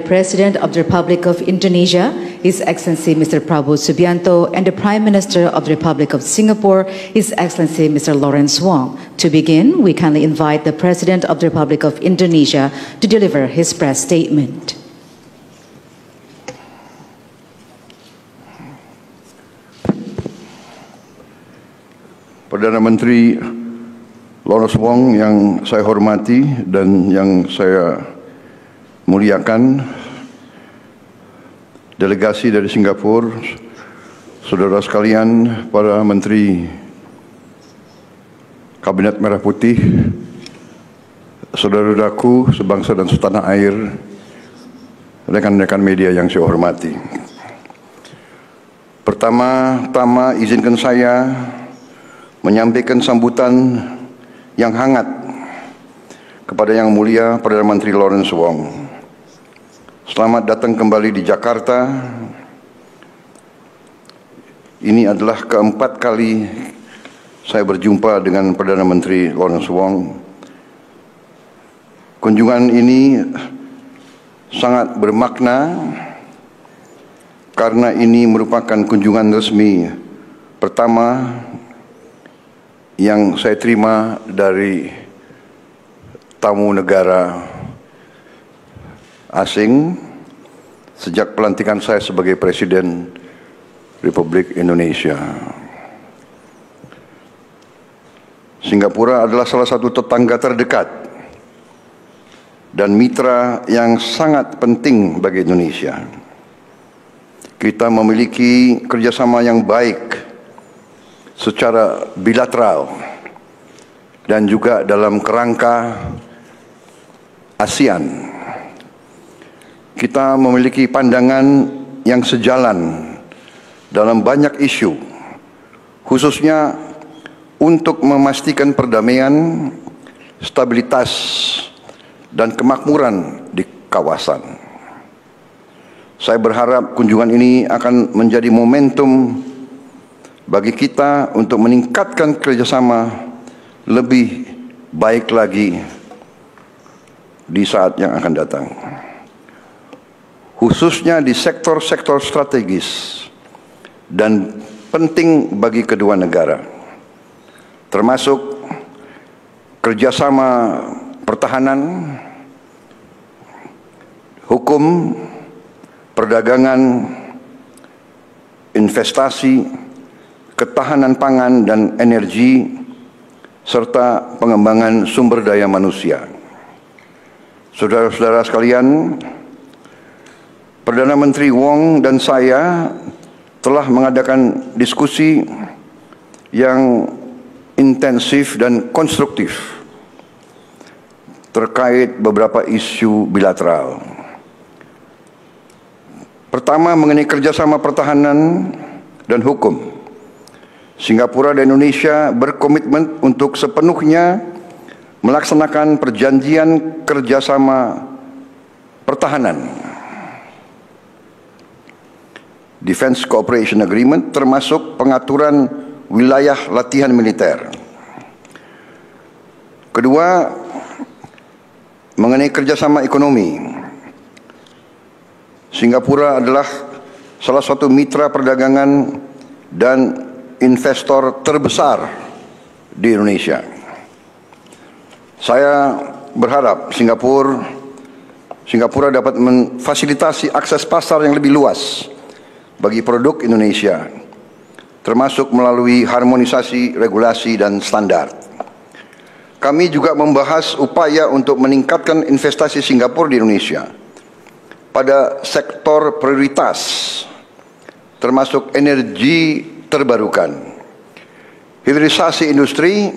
President of the Republic of Indonesia, His Excellency Mr. Prabowo Subianto, and the Prime Minister of the Republic of Singapore, His Excellency Mr. Lawrence Wong. To begin, we kindly invite the President of the Republic of Indonesia to deliver his press statement. Perdana Menteri Lawrence Wong yang saya hormati dan yang saya muliakan, delegasi dari Singapura, saudara sekalian, para menteri Kabinet Merah Putih, saudara-saudaraku sebangsa dan setanah air, rekan-rekan media yang saya hormati. Pertama-tama izinkan saya menyampaikan sambutan yang hangat kepada Yang Mulia Perdana Menteri Lawrence Wong. Selamat datang kembali di Jakarta. Ini adalah keempat kali saya berjumpa dengan Perdana Menteri Lawrence Wong. Kunjungan ini sangat bermakna karena ini merupakan kunjungan resmi pertama yang saya terima dari tamu negara asing sejak pelantikan saya sebagai Presiden Republik Indonesia. Singapura adalah salah satu tetangga terdekat dan mitra yang sangat penting bagi Indonesia. Kita memiliki kerjasama yang baik secara bilateral dan juga dalam kerangka ASEAN. Kita memiliki pandangan yang sejalan dalam banyak isu, khususnya untuk memastikan perdamaian, stabilitas, dan kemakmuran di kawasan. Saya berharap kunjungan ini akan menjadi momentum bagi kita untuk meningkatkan kerjasama lebih baik lagi di saat yang akan datang, khususnya di sektor-sektor strategis dan penting bagi kedua negara, termasuk kerjasama pertahanan, hukum, perdagangan, investasi, ketahanan pangan dan energi, serta pengembangan sumber daya manusia. Saudara-saudara sekalian, Perdana Menteri Wong dan saya telah mengadakan diskusi yang intensif dan konstruktif terkait beberapa isu bilateral. Pertama, mengenai kerjasama pertahanan dan hukum. Singapura dan Indonesia berkomitmen untuk sepenuhnya melaksanakan perjanjian kerjasama pertahanan, Defense Cooperation Agreement, termasuk pengaturan wilayah latihan militer. Kedua, mengenai kerjasama ekonomi. Singapura adalah salah satu mitra perdagangan dan investor terbesar di Indonesia. Saya berharap Singapura dapat memfasilitasi akses pasar yang lebih luas bagi produk Indonesia, termasuk melalui harmonisasi regulasi dan standar. Kami juga membahas upaya untuk meningkatkan investasi Singapura di Indonesia pada sektor prioritas, termasuk energi terbarukan, hilirisasi industri,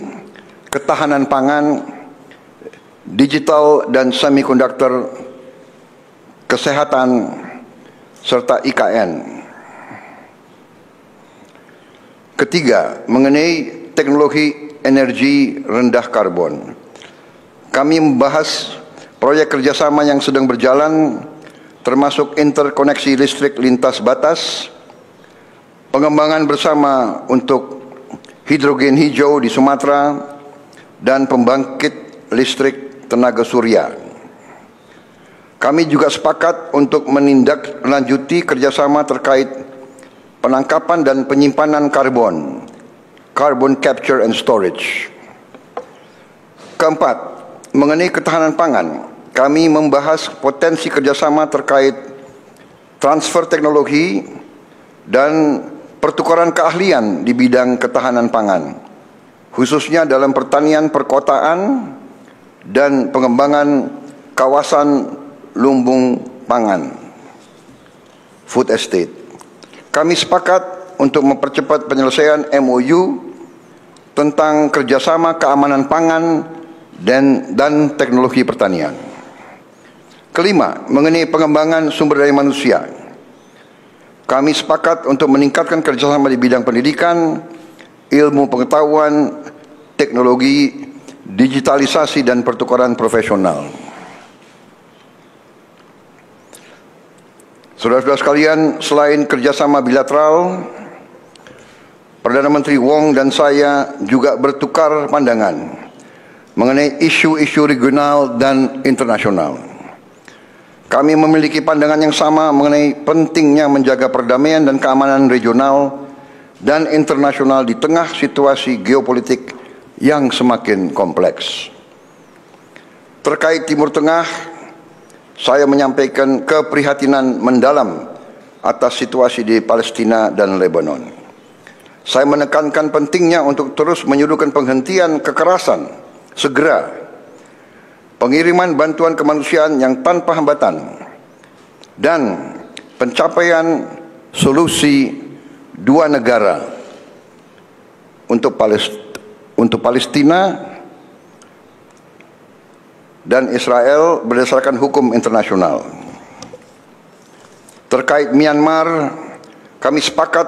ketahanan pangan, digital dan semikonduktor, kesehatan, serta IKN. Ketiga, mengenai teknologi energi rendah karbon. Kami membahas proyek kerjasama yang sedang berjalan, termasuk interkoneksi listrik lintas batas, pengembangan bersama untuk hidrogen hijau di Sumatera, dan pembangkit listrik tenaga surya. Kami juga sepakat untuk menindaklanjuti kerjasama terkait penangkapan dan penyimpanan karbon, carbon capture and storage. Keempat, mengenai ketahanan pangan, kami membahas potensi kerjasama terkait transfer teknologi dan pertukaran keahlian di bidang ketahanan pangan, khususnya dalam pertanian perkotaan dan pengembangan kawasan lumbung pangan, food estate. Kami sepakat untuk mempercepat penyelesaian MOU tentang kerjasama keamanan pangan dan teknologi pertanian. Kelima, mengenai pengembangan sumber daya manusia. Kami sepakat untuk meningkatkan kerjasama di bidang pendidikan, ilmu pengetahuan, teknologi, digitalisasi, dan pertukaran profesional. Saudara-saudara sekalian, selain kerjasama bilateral, Perdana Menteri Wong dan saya juga bertukar pandangan mengenai isu-isu regional dan internasional. Kami memiliki pandangan yang sama mengenai pentingnya menjaga perdamaian dan keamanan regional dan internasional di tengah situasi geopolitik yang semakin kompleks. Terkait Timur Tengah, saya menyampaikan keprihatinan mendalam atas situasi di Palestina dan Lebanon. Saya menekankan pentingnya untuk terus menyuruhkan penghentian kekerasan segera, pengiriman bantuan kemanusiaan yang tanpa hambatan, dan pencapaian solusi dua negara untuk Palestina dan Israel berdasarkan hukum internasional. Terkait Myanmar, kami sepakat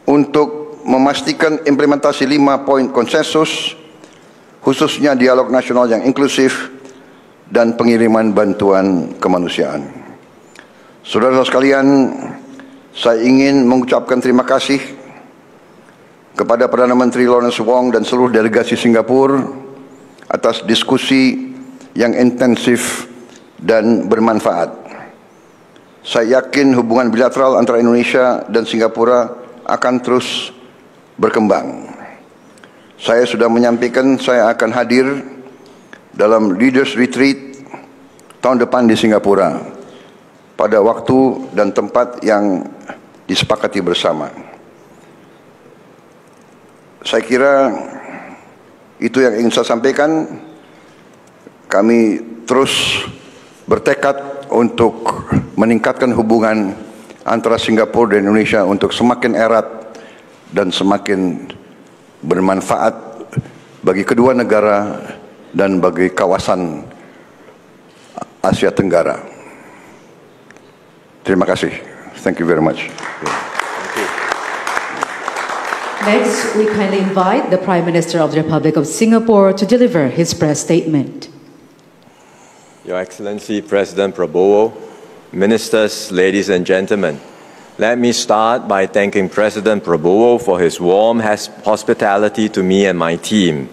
untuk memastikan implementasi 5 poin konsensus, khususnya dialog nasional yang inklusif dan pengiriman bantuan kemanusiaan. Saudara-saudara sekalian, saya ingin mengucapkan terima kasih kepada Perdana Menteri Lawrence Wong dan seluruh delegasi Singapura atas diskusi yang intensif dan bermanfaat. Saya yakin hubungan bilateral antara Indonesia dan Singapura akan terus berkembang. Saya sudah menyampaikan saya akan hadir dalam Leaders Retreat tahun depan di Singapura pada waktu dan tempat yang disepakati bersama. Saya kira itu yang ingin saya sampaikan. Kami terus bertekad untuk meningkatkan hubungan antara Singapura dan Indonesia untuk semakin erat dan semakin bermanfaat bagi kedua negara dan bagi kawasan Asia Tenggara. Terima kasih. Thank you very much. Next, we kindly invite the Prime Minister of the Republic of Singapore to deliver his press statement. Your Excellency President Prabowo, Ministers, ladies and gentlemen, let me start by thanking President Prabowo for his warm hospitality to me and my team.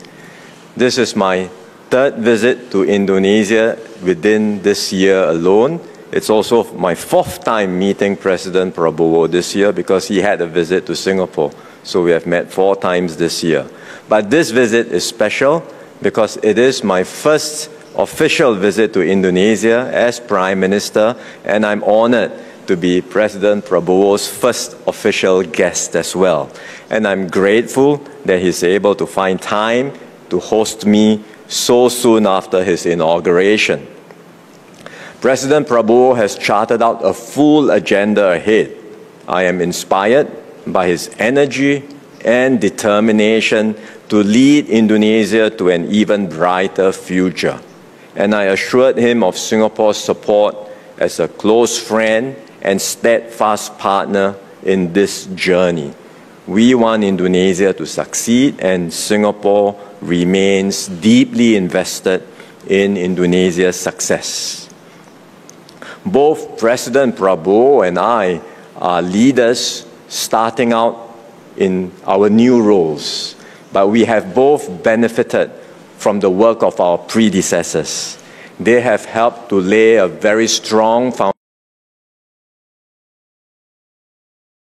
This is my third visit to Indonesia within this year alone. It's also my fourth time meeting President Prabowo this year because he had a visit to Singapore. So we have met 4 times this year. But this visit is special because it is my first official visit to Indonesia as Prime Minister, and I'm honored to be President Prabowo's first official guest as well. And I'm grateful that he's able to find time to host me so soon after his inauguration. President Prabowo has charted out a full agenda ahead. I am inspired by his energy and determination to lead Indonesia to an even brighter future. And I assured him of Singapore's support as a close friend and steadfast partner in this journey. We want Indonesia to succeed, and Singapore remains deeply invested in Indonesia's success. Both President Prabowo and I are leaders starting out in our new roles, but we have both benefited from the work of our predecessors. They have helped to lay a very strong foundation